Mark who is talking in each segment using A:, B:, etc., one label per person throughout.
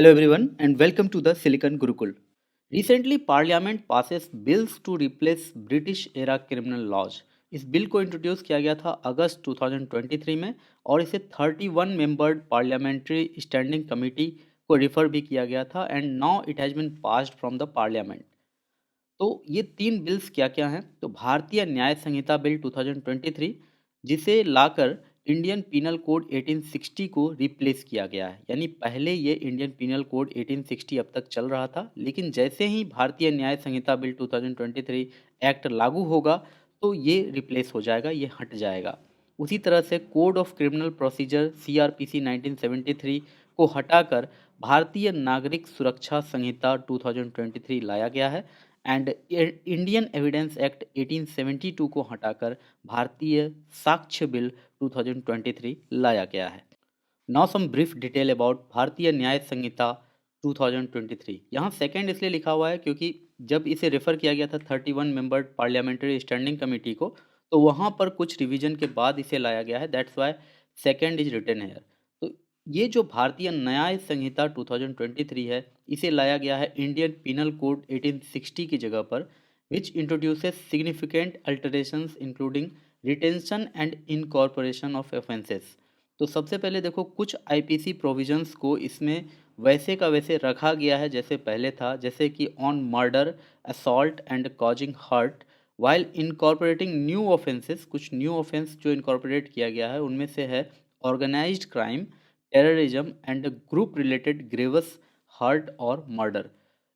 A: Hello everyone and welcome to the Silicon Gurukul. Recently Parliament passes bills to replace British era criminal laws. इस bill को introduce किया गया था अगस्त 2023 में और इसे 31 मेंबर्ड पार्लियामेंट्री स्टैंडिंग कमेटी को रिफर भी किया गया था and now it has been passed from the parliament. तो ये तीन बिल्स क्या क्या हैं? तो भारतीय न्याय संहिता बिल 2023 जिसे लाकर इंडियन पिनल कोड 1860 को रिप्लेस किया गया है। यानी पहले ये इंडियन पिनल कोड 1860 अब तक चल रहा था, लेकिन जैसे ही भारतीय न्याय संहिता बिल 2023 एक्ट लागू होगा तो ये रिप्लेस हो जाएगा, ये हट जाएगा। उसी तरह से code of criminal procedure CrPC 1973 को हटाकर भारतीय नागरिक सुरक्षा संहिता 2023 लाया गया है एंड इंडियन एविडेंस एक्ट 1872 को हटाकर भारतीय साक्ष्य बिल 2023 लाया गया है। Now some brief detail about Bharatiya Nyaya संहिता 2023। यहाँ सेकंड इसलिए लिखा हुआ है क्योंकि जब इसे रेफर किया गया था 31 मेंबर पार्लियामेंट्री स्टैंडिंग कमेटी को, तो वहाँ पर कुछ रिवीजन के बाद इसे लाया गया है, that's why second is written here. तो ये जो भारतीय न्याय संहिता 2023 है, इसे लाया गया है इंडियन पिनल कोड 1860 की जगह पर, which introduces significant alterations including retention and incorporation of offences. तो सबसे पहले देखो, कुछ आईपीसी प्रोविजंस को इसमें वैसे का वैसे रखा गया है जैसे पहले था, जैसे कि on murder, assault and causing hurt, while incorporating new offences. कुछ न्यू ऑफेंस जो इनकॉर्पोरेट किया गया है उनमें से है organised crime, terrorism and group related grievous hurt और murder.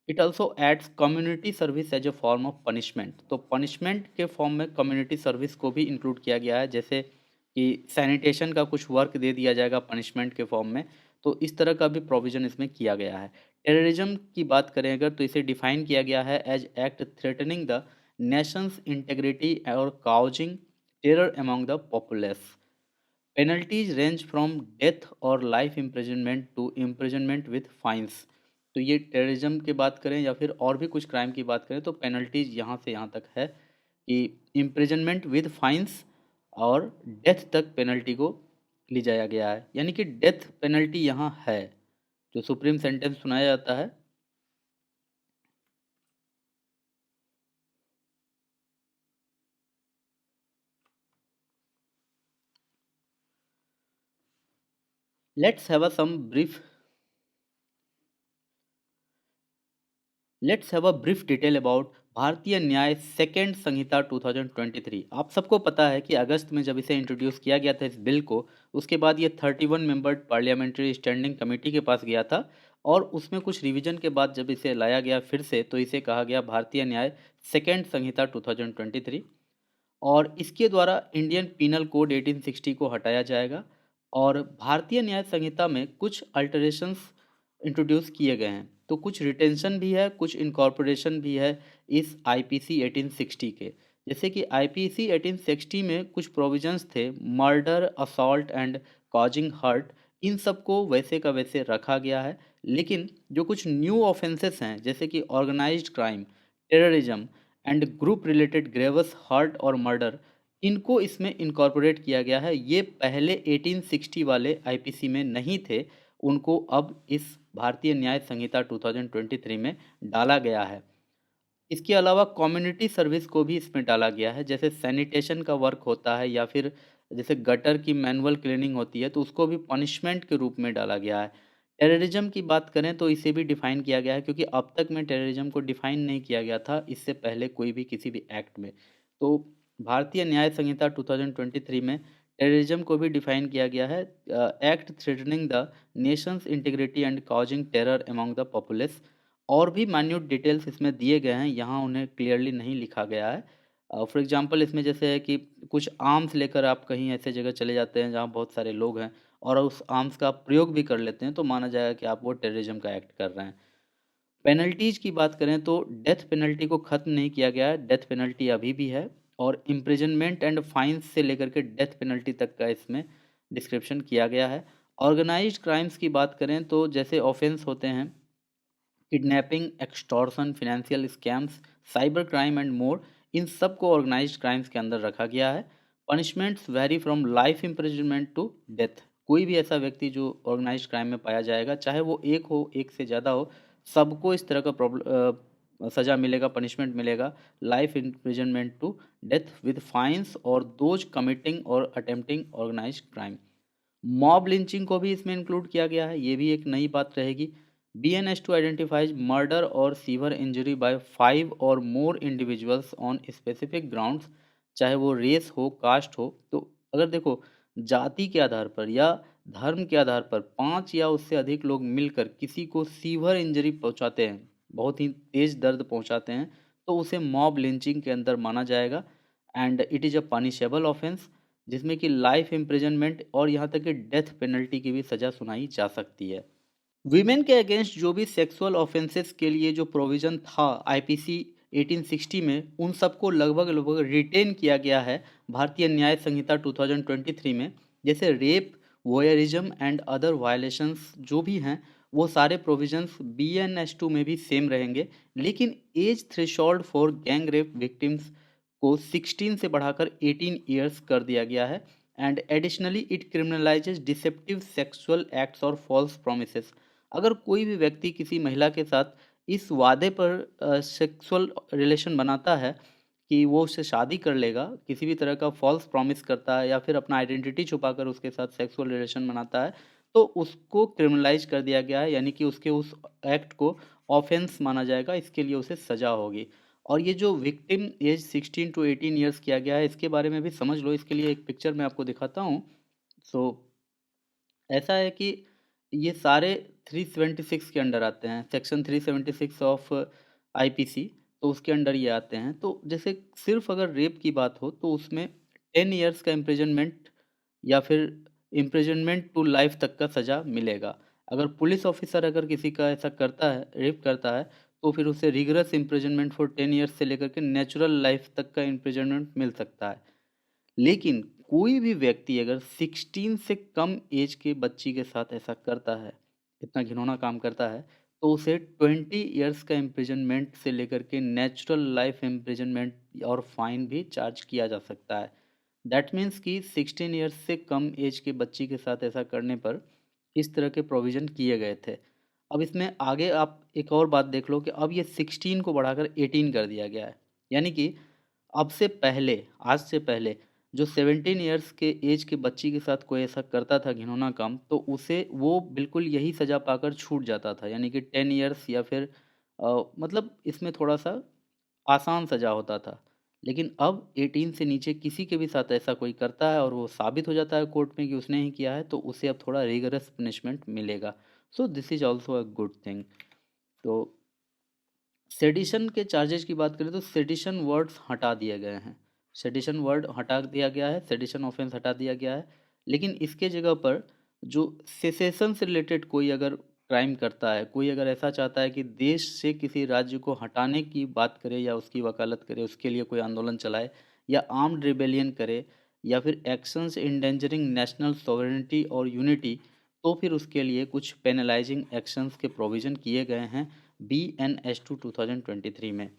A: It also adds community service as a form of punishment. तो पनिशमेंट के फॉर्म में कम्युनिटी सर्विस को भी इंक्लूड किया गया है, जैसे कि सैनिटेशन का कुछ वर्क दे दिया जाएगा पनिशमेंट के फॉर्म में। तो इस तरह का भी प्रोविज़न इसमें किया गया है। टेररिज्म की बात करें अगर, तो इसे डिफाइन किया गया है as act threatening the nation's integrity और causing terror among the populace. Penalties range from death और life imprisonment to imprisonment with fines. तो ये टेररिज्म की बात करें या फिर और भी कुछ क्राइम की बात करें तो पेनल्टीज यहाँ से यहाँ तक है कि इम्प्रिजनमेंट विद फाइन्स और डेथ तक पेनल्टी को ले जाया गया है। यानी कि डेथ पेनल्टी यहाँ है, जो सुप्रीम सेंटेंस सुनाया जाता है। Let's have a some brief let's have a brief detail about Bharatiya Nyaya second संहिता 2023। आप सबको पता है कि अगस्त में जब इसे इंट्रोड्यूस किया गया था इस बिल को, उसके बाद ये 31 मेंबर्ड पार्लियामेंट्री स्टैंडिंग कमेटी के पास गया था और उसमें कुछ रिवीजन के बाद जब इसे लाया गया फिर से, तो इसे कहा गया भारतीय न्याय सेकेंड संहिता 2023 और इसके द्वारा इंडियन पिनल कोड 1860 को हटाया जाएगा और भारतीय न्याय संहिता में कुछ अल्टरेशंस इंट्रोड्यूस किए गए हैं। तो कुछ रिटेंशन भी है, कुछ इनकॉर्पोरेशन भी है इस आईपीसी 1860 के। जैसे कि आईपीसी 1860 में कुछ प्रोविजंस थे murder, assault and causing hurt, इन सब को वैसे का वैसे रखा गया है। लेकिन जो कुछ न्यू ऑफेंसेस हैं जैसे कि organised crime, terrorism and group related grievous hurt और मर्डर, इनको इसमें इनकॉर्पोरेट किया गया है। ये पहले 1860 वाले आईपीसी में नहीं थे, उनको अब इस भारतीय न्याय संहिता 2023 में डाला गया है। इसके अलावा कम्युनिटी सर्विस को भी इसमें डाला गया है, जैसे सैनिटेशन का वर्क होता है या फिर जैसे गटर की मैनुअल क्लीनिंग होती है तो उसको भी पनिशमेंट के रूप में डाला गया है। टेररिज्म की बात करें तो इसे भी डिफ़ाइन किया गया है, क्योंकि अब तक में टेररिज्म को डिफ़ाइन नहीं किया गया था इससे पहले कोई भी किसी भी एक्ट में। तो भारतीय न्याय संहिता 2023 में टेररिज्म को भी डिफ़ाइन किया गया है, act threatening the Nations integrity and causing terror among the populace. और भी मान्यूट डिटेल्स इसमें दिए गए हैं, यहाँ उन्हें क्लियरली नहीं लिखा गया है। फॉर एग्जांपल इसमें जैसे है कि कुछ आर्म्स लेकर आप कहीं ऐसे जगह चले जाते हैं जहाँ बहुत सारे लोग हैं और उस आर्म्स का प्रयोग भी कर लेते हैं, तो माना जाएगा कि आप वो टेररिज्म का एक्ट कर रहे हैं। पेनल्टीज की बात करें तो डेथ पेनल्टी को ख़त्म नहीं किया गया है, डेथ पेनल्टी अभी भी है और इम्प्रिजनमेंट एंड फाइन्स से लेकर के डेथ पेनल्टी तक का इसमें डिस्क्रिप्शन किया गया है। ऑर्गेनाइज्ड क्राइम्स की बात करें तो जैसे ऑफेंस होते हैं kidnapping, extortion, financial scams, cyber crime and more, इन सब को ऑर्गेनाइज्ड क्राइम्स के अंदर रखा गया है। Punishments vary from life imprisonment to death. कोई भी ऐसा व्यक्ति जो ऑर्गेनाइज्ड क्राइम में पाया जाएगा, चाहे वो एक हो, एक से ज़्यादा हो, सबको इस तरह का सज़ा मिलेगा, पनिशमेंट मिलेगा, life imprisonment to death with fines और दोज कमिटिंग और attempting organised crime. Mob lynching को भी इसमें इंक्लूड किया गया है, ये भी एक नई बात रहेगी। BN2 आइडेंटिफाइज मर्डर और सीवियर इंजरी बाय 5 और मोर इंडिविजुअल्स ऑन स्पेसिफिक ग्राउंड्स, चाहे वो रेस हो, कास्ट हो। तो अगर देखो, जाति के आधार पर या धर्म के आधार पर 5 या उससे अधिक लोग मिलकर किसी को सीवियर इंजरी पहुंचाते हैं, बहुत ही तेज दर्द पहुंचाते हैं, तो उसे मॉब लिंचिंग के अंदर माना जाएगा and it is a punishable offence, जिसमें कि लाइफ इम्प्रिजनमेंट और यहाँ तक कि डेथ पेनल्टी की भी सज़ा सुनाई जा सकती है। वीमेन के अगेंस्ट जो भी सेक्सुअल ऑफेंसेस के लिए जो प्रोविज़न था आईपीसी 1860 में, उन सबको लगभग लगभग रिटेन किया गया है भारतीय न्याय संहिता 2023 में। जैसे रेप, वोयरिज्म एंड अदर वायलेशंस जो भी हैं, वो सारे प्रोविजंस BNS2 में भी सेम रहेंगे, लेकिन age threshold for gang rape victims को 16 से बढ़ाकर 18 ईयर्स कर दिया गया है। And additionally it criminalises deceptive sexual acts और फॉल्स प्रोमिसेस। अगर कोई भी व्यक्ति किसी महिला के साथ इस वादे पर सेक्सुअल रिलेशन बनाता है कि वो उससे शादी कर लेगा, किसी भी तरह का फॉल्स प्रॉमिस करता है या फिर अपना आइडेंटिटी छुपाकर उसके साथ सेक्सुअल रिलेशन बनाता है, तो उसको क्रिमिनलाइज कर दिया गया है, यानी कि उसके उस एक्ट को ऑफेंस माना जाएगा, इसके लिए उसे सज़ा होगी। और ये जो विक्टिम एज 16 टू 18 ईयर्स किया गया है, इसके बारे में भी समझ लो। इसके लिए एक पिक्चर मैं आपको दिखाता हूँ। सो ऐसा है कि ये सारे 376 के अंडर आते हैं, सेक्शन 376 ऑफ आईपीसी, तो उसके अंडर ये आते हैं। तो जैसे सिर्फ अगर रेप की बात हो तो उसमें 10 ईयर्स का इम्प्रिजनमेंट या फिर इम्प्रिजनमेंट टू लाइफ तक का सज़ा मिलेगा। अगर पुलिस ऑफिसर अगर किसी का ऐसा करता है, रेप करता है, तो फिर उसे रिगरस इम्प्रिजनमेंट फॉर 10 ईयर्स से लेकर के नेचुरल लाइफ तक का इम्प्रिजनमेंट मिल सकता है। लेकिन कोई भी व्यक्ति अगर 16 से कम एज के बच्ची के साथ ऐसा करता है, इतना घिनौना काम करता है, तो उसे 20 इयर्स का इम्प्रिजनमेंट से लेकर के नेचुरल लाइफ इम्प्रिजनमेंट और फाइन भी चार्ज किया जा सकता है। दैट मीन्स कि 16 इयर्स से कम एज के बच्ची के साथ ऐसा करने पर इस तरह के प्रोविज़न किए गए थे। अब इसमें आगे आप एक और बात देख लो कि अब ये 16 को बढ़ाकर 18 कर दिया गया है, यानी कि अब से पहले, आज से पहले जो 17 इयर्स के एज के बच्ची के साथ कोई ऐसा करता था घिनौना काम, तो उसे वो बिल्कुल यही सज़ा पाकर छूट जाता था, यानी कि 10 इयर्स या फिर मतलब इसमें थोड़ा-सा आसान सज़ा होता था। लेकिन अब 18 से नीचे किसी के भी साथ ऐसा कोई करता है और वो साबित हो जाता है कोर्ट में कि उसने ही किया है, तो उसे अब थोड़ा रिगरस पनिशमेंट मिलेगा। So this is also a good thing. तो सेडिशन के चार्जेस की बात करें तो सेडिशन वर्ड्स हटा दिए गए हैं। सेडिशन वर्ड हटा दिया गया है, सेडिशन ऑफेंस हटा दिया गया है, लेकिन इसके जगह पर जो सेसेशन से रिलेटेड कोई अगर क्राइम करता है, कोई अगर ऐसा चाहता है कि देश से किसी राज्य को हटाने की बात करे या उसकी वकालत करे, उसके लिए कोई आंदोलन चलाए या आर्म्ड रिबेलियन करे या फिर एक्शंस इंडेंजरिंग नेशनल सॉवरेनिटी और यूनिटी, तो फिर उसके लिए कुछ पेनलाइजिंग एक्शंस के प्रोविज़न किए गए हैं BNS2 2023 में।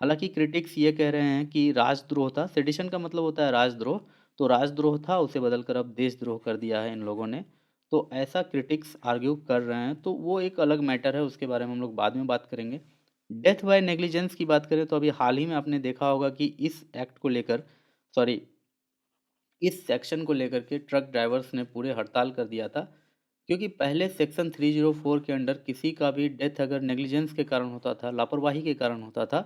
A: हालांकि क्रिटिक्स ये कह रहे हैं कि राजद्रोह था, सेडिशन का मतलब होता है राजद्रोह, तो राजद्रोह था, उसे बदलकर अब देशद्रोह कर दिया है इन लोगों ने। तो ऐसा क्रिटिक्स आर्ग्यू कर रहे हैं, तो वो एक अलग मैटर है, उसके बारे में हम लोग बाद में बात करेंगे। डेथ बाय नेग्लिजेंस की बात करें तो अभी हाल ही में आपने देखा होगा कि इस एक्ट को लेकर, सॉरी, इस सेक्शन को लेकर के ट्रक ड्राइवर्स ने पूरे हड़ताल कर दिया था, क्योंकि पहले सेक्शन 304 के अंडर किसी का भी डेथ अगर नेग्लिजेंस के कारण होता था, लापरवाही के कारण होता था,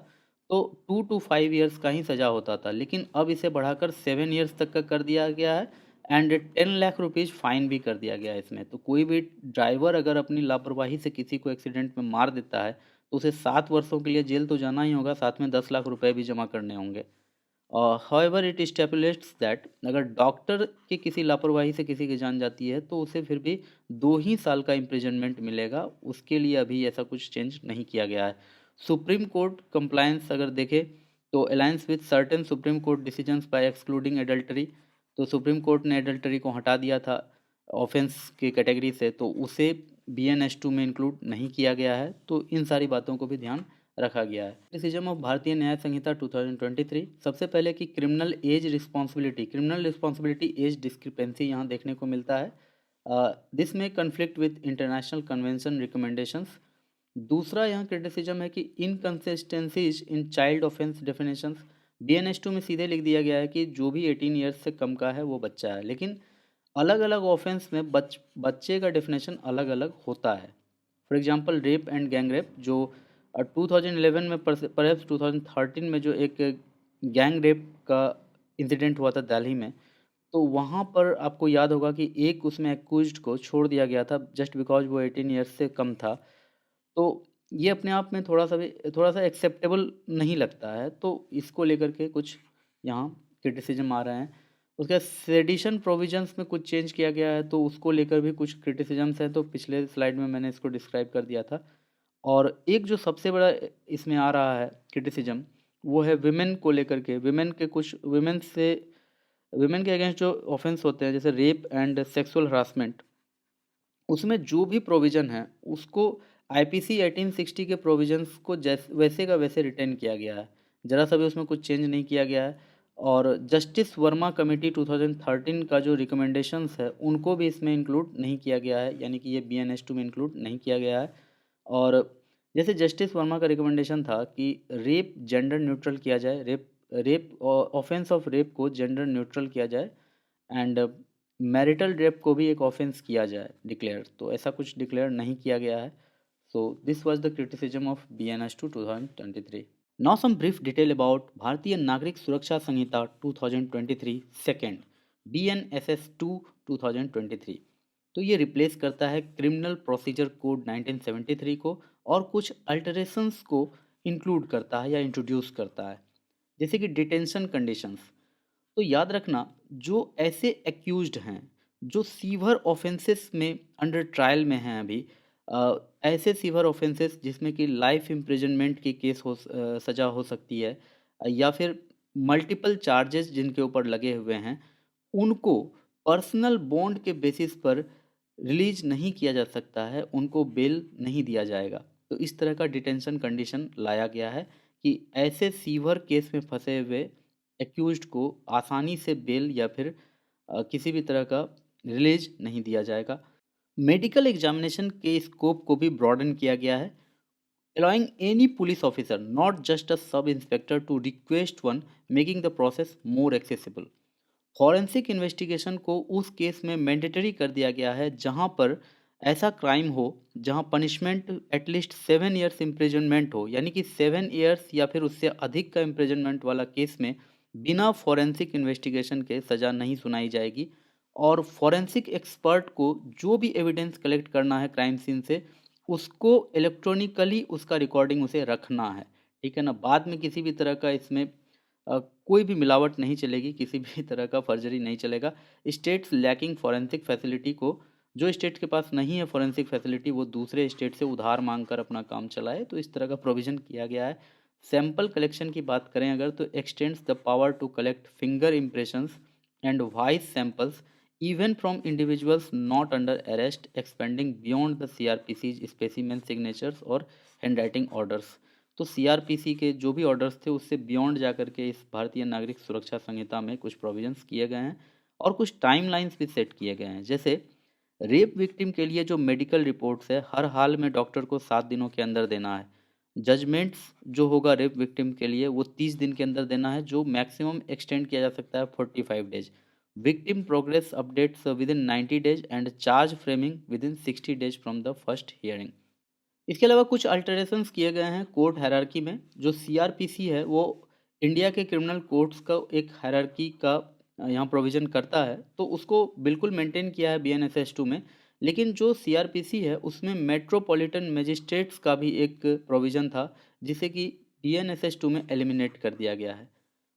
A: तो 2 to 5 ईयर्स का ही सज़ा होता था। लेकिन अब इसे बढ़ाकर 7 ईयर्स तक का कर दिया गया है एंड 10 लाख रुपीज़ फाइन भी कर दिया गया है इसमें। तो कोई भी ड्राइवर अगर अपनी लापरवाही से किसी को एक्सीडेंट में मार देता है, तो उसे 7 वर्षों के लिए जेल तो जाना ही होगा, साथ में 10 लाख रुपए भी जमा करने होंगे। हाउएवर इट स्टेपुलेट्स दैट अगर डॉक्टर की किसी लापरवाही से किसी की जान जाती है, तो उसे फिर भी 2 ही साल का इम्प्रिजनमेंट मिलेगा, उसके लिए अभी ऐसा कुछ चेंज नहीं किया गया है। सुप्रीम कोर्ट कंप्लायंस अगर देखें तो alliance with certain supreme court decisions bye excluding adultery, तो सुप्रीम कोर्ट ने एडल्टरी को हटा दिया था ऑफेंस की कैटेगरी से, तो उसे BNS2 में इंक्लूड नहीं किया गया है। तो इन सारी बातों को भी ध्यान रखा गया है। क्रिटिसिज्म ऑफ भारतीय न्याय संहिता 2023, सबसे पहले कि criminal age responsibility age discrepancy यहाँ देखने को मिलता है। दिस में conflict with international convention recommendations. दूसरा यहाँ क्रिटिसिज्म है कि inconsistencies in child offence definitions. BN-2 में सीधे लिख दिया गया है कि जो भी 18 ईयर्स से कम का है वो बच्चा है, लेकिन अलग अलग ऑफेंस में बच्चे का डेफिनेशन अलग अलग होता है। For example rape and gang rape, जो 2011 में परहैप्स 2013 में जो एक गैंग रेप का इंसिडेंट हुआ था दिल्ली में, तो वहाँ पर आपको याद होगा कि एक उसमें एक्यूज्ड को छोड़ दिया गया था जस्ट बिकॉज वो 18 ईयर्स से कम था। तो ये अपने आप में थोड़ा सा एक्सेप्टेबल नहीं लगता है, तो इसको लेकर के कुछ यहाँ क्रिटिसिज्म आ रहे हैं। उसके बाद सेडिशन प्रोविजंस में कुछ चेंज किया गया है, तो उसको लेकर भी कुछ क्रिटिसिजम्स हैं, तो पिछले स्लाइड में मैंने इसको डिस्क्राइब कर दिया था। और एक जो सबसे बड़ा इसमें आ रहा है क्रिटिसिज्म, वो है विमेन को लेकर के। विमेन के अगेंस्ट जो ऑफेंस होते हैं जैसे रेप एंड सेक्सुअल हरासमेंट, उसमें जो भी प्रोविज़न है उसको IPC 1860 के प्रोविजंस को वैसे का वैसे रिटेन किया गया है, ज़रा सा भी उसमें कुछ चेंज नहीं किया गया है। और जस्टिस वर्मा कमेटी 2013 का जो रिकमेंडेशंस है उनको भी इसमें इंक्लूड नहीं किया गया है, यानी कि ये BN-2 में इंक्लूड नहीं किया गया है। और जैसे जस्टिस वर्मा का रिकमेंडेशन था कि रेप जेंडर न्यूट्रल किया जाए, rape rape offence of rape को जेंडर न्यूट्रल किया जाए, एंड मैरिटल रेप को भी एक ऑफेंस किया जाए डिक्लेयर, तो ऐसा कुछ डिक्लेयर नहीं किया गया है। So this was the criticism of BN-2 2023। Now some brief detail about Bharatiya Nagarik सुरक्षा संहिता 2023 सेकेंड, BNSS-2 2023। तो ये रिप्लेस करता है क्रिमिनल प्रोसीजर कोड 1973 को, और कुछ अल्टरेशंस को इंक्लूड करता है या इंट्रोड्यूस करता है, जैसे कि डिटेंशन कंडीशंस। तो याद रखना, जो ऐसे एक्यूज्ड हैं जो सीवर ऑफेंसेस में अंडर ट्रायल में हैं अभी, ऐसे सीवर ऑफेंसेस जिसमें कि लाइफ इम्प्रिजनमेंट की केस सज़ा हो सकती है, या फिर मल्टीपल चार्जेस जिनके ऊपर लगे हुए हैं, उनको पर्सनल बॉन्ड के बेसिस पर रिलीज नहीं किया जा सकता है, उनको बेल नहीं दिया जाएगा। तो इस तरह का डिटेंशन कंडीशन लाया गया है कि ऐसे सीवर केस में फंसे हुए एक्यूज्ड को आसानी से बेल या फिर किसी भी तरह का रिलीज नहीं दिया जाएगा। मेडिकल एग्जामिनेशन के स्कोप को भी ब्रॉडन किया गया है, allowing any police officer, not just a sub inspector, to request one, making the process more accessible। Forensic investigation को उस केस में मैंडेटरी कर दिया गया है जहां पर ऐसा क्राइम हो जहां पनिशमेंट एटलीस्ट 7 ईयर्स इम्प्रिजनमेंट हो, यानी कि 7 ईयर्स या फिर उससे अधिक का इम्प्रिजनमेंट वाला केस में बिना फॉरेंसिक इन्वेस्टिगेशन के सज़ा नहीं सुनाई जाएगी। और फॉरेंसिक एक्सपर्ट को जो भी एविडेंस कलेक्ट करना है क्राइम सीन से, उसको इलेक्ट्रॉनिकली उसका रिकॉर्डिंग उसे रखना है, ठीक है ना। बाद में किसी भी तरह का इसमें कोई भी मिलावट नहीं चलेगी, किसी भी तरह का फर्जरी नहीं चलेगा। स्टेट्स लैकिंग फॉरेंसिक फैसिलिटी को, जो स्टेट के पास नहीं है फॉरेंसिक फैसिलिटी, वो दूसरे स्टेट से उधार मांगकर अपना काम चलाए, तो इस तरह का प्रोविज़न किया गया है। सैंपल कलेक्शन की बात करें अगर, तो extends the power to collect finger impressions and voice samples even from individuals not under arrest, expanding beyond the CRPC's specimen signatures और handwriting orders। तो CRPC के जो भी ऑर्डर्स थे उससे बियॉन्ड जाकर के इस भारतीय नागरिक सुरक्षा संहिता में कुछ प्रोविजंस किए गए हैं, और कुछ टाइमलाइंस भी सेट किए गए हैं। जैसे रेप विक्टिम के लिए जो मेडिकल रिपोर्ट्स है हर हाल में डॉक्टर को 7 दिनों के अंदर देना है। जजमेंट्स जो होगा रेप विक्टिम के लिए वो 30 दिन के अंदर देना है, जो मैक्सिमम एक्सटेंड किया जा सकता है 45 days. Victim progress updates with in 90 days and charge framing with in 60 days from the first hearing. इसके अलावा कुछ अल्टरेशंस किए गए हैं कोर्ट हायरार्की में। जो CRPC है वो इंडिया के क्रिमिनल कोर्ट्स का एक हायरार्की का यहाँ प्रोविज़न करता है, तो उसको बिल्कुल मेंटेन किया है BNSS-2 में। लेकिन जो CRPC है उसमें मेट्रोपॉलिटन मजिस्ट्रेट्स का भी एक प्रोविज़न था, जिसे कि BNSS-2 में एलिमिनेट कर दिया गया है।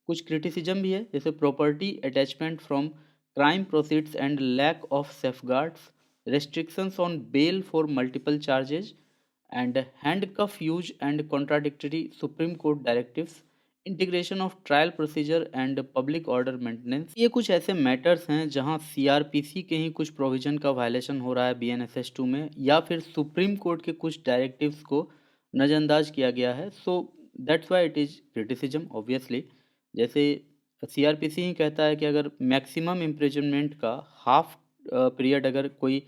A: कुछ क्रिटिसिज्म भी है, जैसे property attachment from crime proceeds and lack of safeguards, restrictions on bail for multiple charges, and handcuff use and contradictory Supreme Court directives, integration of trial procedure and public order maintenance. ये कुछ ऐसे matters हैं जहां CRPC के ही कुछ provision का violation हो रहा है BNSS-2 में, या फिर सुप्रीम कोर्ट के कुछ डायरेक्टिव्स को नज़रअंदाज किया गया है। So that's why it is criticism obviously. जैसे CRPC ही कहता है कि अगर मैक्सिमम इम्प्रिजनमेंट का हाफ पीरियड अगर कोई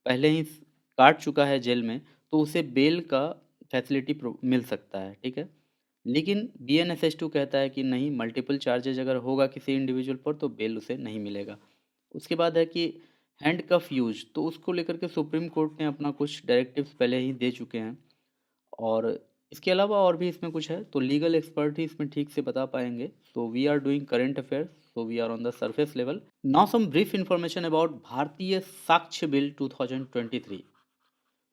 A: पहले ही काट चुका है जेल में, तो उसे बेल का फैसिलिटी मिल सकता है, ठीक है। लेकिन BNSS 2 कहता है कि नहीं, मल्टीपल चार्जेज अगर होगा किसी इंडिविजुअल पर तो बेल उसे नहीं मिलेगा। उसके बाद है कि हैंडकफ यूज, तो उसको लेकर के सुप्रीम कोर्ट ने अपना कुछ डायरेक्टिव्स पहले ही दे चुके हैं। और इसके अलावा और भी इसमें कुछ है, तो लीगल एक्सपर्ट ही इसमें ठीक से बता पाएंगे। So we are doing current affairs, so we are on the surface level. Now some brief information about Bharatiya Sakshya bill 2023।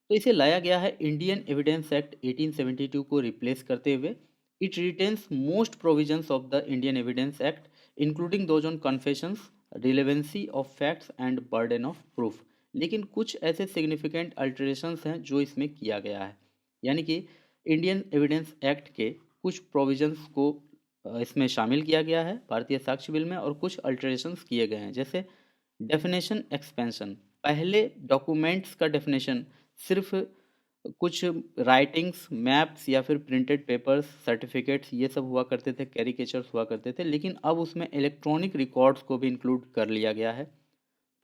A: तो इसे लाया गया है इंडियन एविडेंस एक्ट 1872 को रिप्लेस करते हुए। It retains most provisions of the Indian evidence act, including those on confessions, relevancy of facts and burden of proof. लेकिन कुछ ऐसे सिग्निफिकेंट अल्टरेशंस हैं जो इसमें किया गया है, यानी कि इंडियन एविडेंस एक्ट के कुछ प्रोविजंस को इसमें शामिल किया गया है भारतीय साक्ष्य बिल में, और कुछ अल्टरेशंस किए गए हैं। जैसे डेफिनेशन एक्सपेंशन, पहले डॉक्यूमेंट्स का डेफिनेशन सिर्फ कुछ राइटिंग्स, मैप्स या फिर प्रिंटेड पेपर्स, सर्टिफिकेट्स, ये सब हुआ करते थे, कैरिकेचर्स हुआ करते थे, लेकिन अब उसमें इलेक्ट्रॉनिक रिकॉर्ड्स को भी इंक्लूड कर लिया गया है।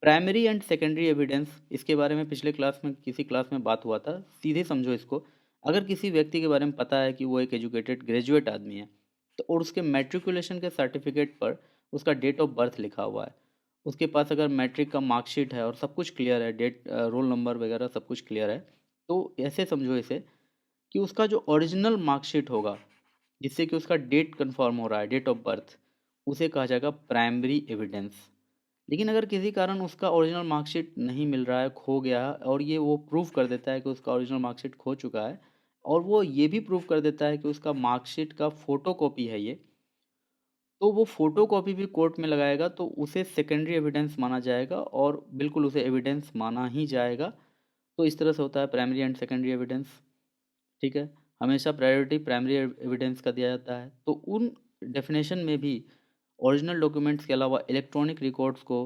A: प्राइमरी एंड सेकेंडरी एविडेंस, इसके बारे में पिछले क्लास में किसी क्लास में बात हुआ था। सीधे समझो इसको, अगर किसी व्यक्ति के बारे में पता है कि वो एक एजुकेटेड ग्रेजुएट आदमी है, तो और उसके मैट्रिकुलेशन के सर्टिफिकेट पर उसका डेट ऑफ बर्थ लिखा हुआ है, उसके पास अगर मैट्रिक का मार्कशीट है और सब कुछ क्लियर है, डेट, रोल नंबर वगैरह सब कुछ क्लियर है, तो ऐसे समझो इसे कि उसका जो ओरिजिनल मार्कशीट होगा, जिससे कि उसका डेट कंफर्म हो रहा है, डेट ऑफ बर्थ, उसे कहा जाएगा प्राइमरी एविडेंस। लेकिन अगर किसी कारण उसका ओरिजिनल मार्कशीट नहीं मिल रहा है, खो गया है, और ये वो प्रूव कर देता है कि उसका ओरिजिनल मार्कशीट खो चुका है, और वो ये भी प्रूव कर देता है कि उसका मार्कशीट का फ़ोटो कॉपी है ये, तो वो फ़ोटो कॉपी भी कोर्ट में लगाएगा तो उसे सेकेंडरी एविडेंस माना जाएगा, और बिल्कुल उसे एविडेंस माना ही जाएगा। तो इस तरह से होता है प्राइमरी एंड सेकेंडरी एविडेंस, ठीक है। हमेशा प्रायोरिटी प्राइमरी एविडेंस का दिया जाता है। तो उन डेफिनेशन में भी ओरिजिनल डॉक्यूमेंट्स के अलावा इलेक्ट्रॉनिक रिकॉर्ड्स को,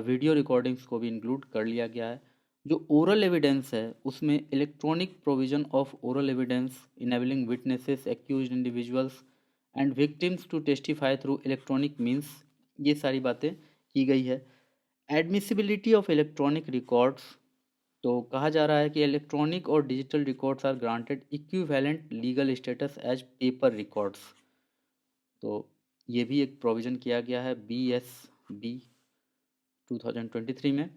A: वीडियो रिकॉर्डिंग्स को भी इंक्लूड कर लिया गया है। जो ओरल एविडेंस है उसमें electronic provision of oral evidence enabling witnesses, accused individuals and victims to testify through electronic means, ये सारी बातें की गई है। एडमिसिबिलिटी ऑफ इलेक्ट्रॉनिक रिकॉर्ड्स, तो कहा जा रहा है कि इलेक्ट्रॉनिक और digital records are granted equivalent legal status as paper records. तो ये भी एक प्रोविज़न किया गया है BSB 2023 में।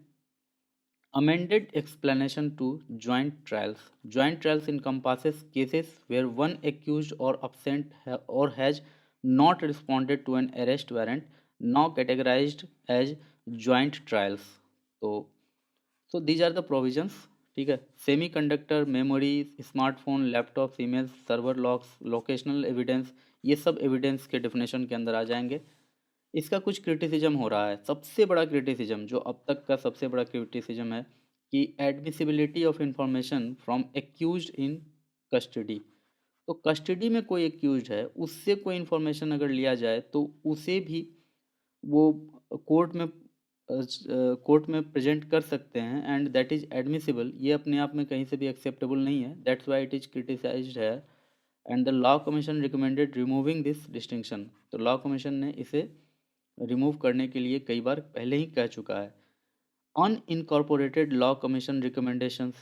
A: Amended explanation to joint trials, joint trials encompasses cases where one accused or absent or has not responded to an arrest warrant, now categorized as joint trials। तो so these are the provisions, ठीक है। Semi conductor, memory, smartphone, laptop, email, server logs, locational evidence, ये सब evidence के definition के अंदर आ जाएंगे। इसका कुछ क्रिटिसिज्म हो रहा है, सबसे बड़ा क्रिटिसिज्म जो अब तक का सबसे बड़ा क्रिटिसिज्म है कि admissibility of information from accused in custody. तो कस्टडी में कोई एक्यूज्ड है, उससे कोई इन्फॉर्मेशन अगर लिया जाए तो उसे भी वो कोर्ट में कोर्ट में प्रेजेंट कर सकते हैं, एंड दैट इज़ एडमिसिबल। ये अपने आप में कहीं से भी एक्सेप्टेबल नहीं है, that's why it is criticised है, and the law commission recommended removing this distinction. तो लॉ कमीशन ने इसे रिमूव करने के लिए कई बार पहले ही कह चुका है। Unincorporated Law Commission recommendations.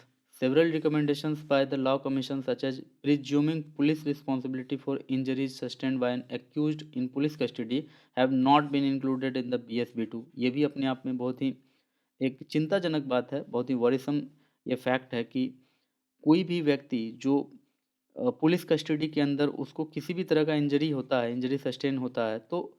A: Several recommendations by the Law Commission, such as presuming police responsibility for injuries sustained by an accused in police custody, have not been included in the BSB 2। ये भी अपने आप में बहुत ही एक चिंताजनक बात है, बहुत ही वरीसम ये फैक्ट है कि कोई भी व्यक्ति जो पुलिस कस्टडी के अंदर उसको किसी भी तरह का इंजरी होता है, इंजरी सस्टेन होता है, तो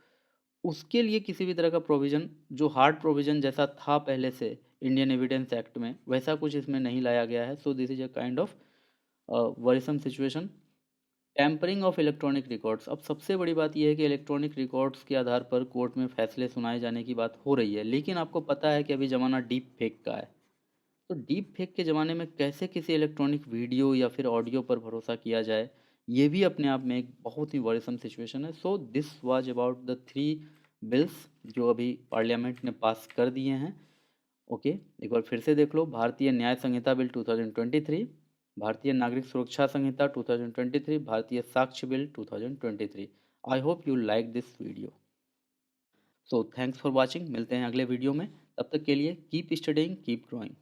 A: उसके लिए किसी भी तरह का प्रोविज़न, जो हार्ड प्रोविज़न जैसा था पहले से इंडियन एविडेंस एक्ट में, वैसा कुछ इसमें नहीं लाया गया है। So this is a kind of worrisome situation. Tampering of electronic records, अब सबसे बड़ी बात यह है कि इलेक्ट्रॉनिक रिकॉर्ड्स के आधार पर कोर्ट में फैसले सुनाए जाने की बात हो रही है, लेकिन आपको पता है कि अभी ज़माना डीप फेक का है। तो डीप फेक के ज़माने में कैसे किसी इलेक्ट्रॉनिक वीडियो या फिर ऑडियो पर भरोसा किया जाए, ये भी अपने आप में एक बहुत ही वरीसम सिचुएशन है। So this was about the 3 bills जो अभी पार्लियामेंट ने पास कर दिए हैं। ओके, एक बार फिर से देख लो, भारतीय न्याय संहिता बिल 2023, भारतीय नागरिक सुरक्षा संहिता 2023, भारतीय Sakshya bill 2023। I hope you like this video. So thanks for watching, मिलते हैं अगले वीडियो में। तब तक के लिए कीप स्टडिंग, कीप ग्रोइंग।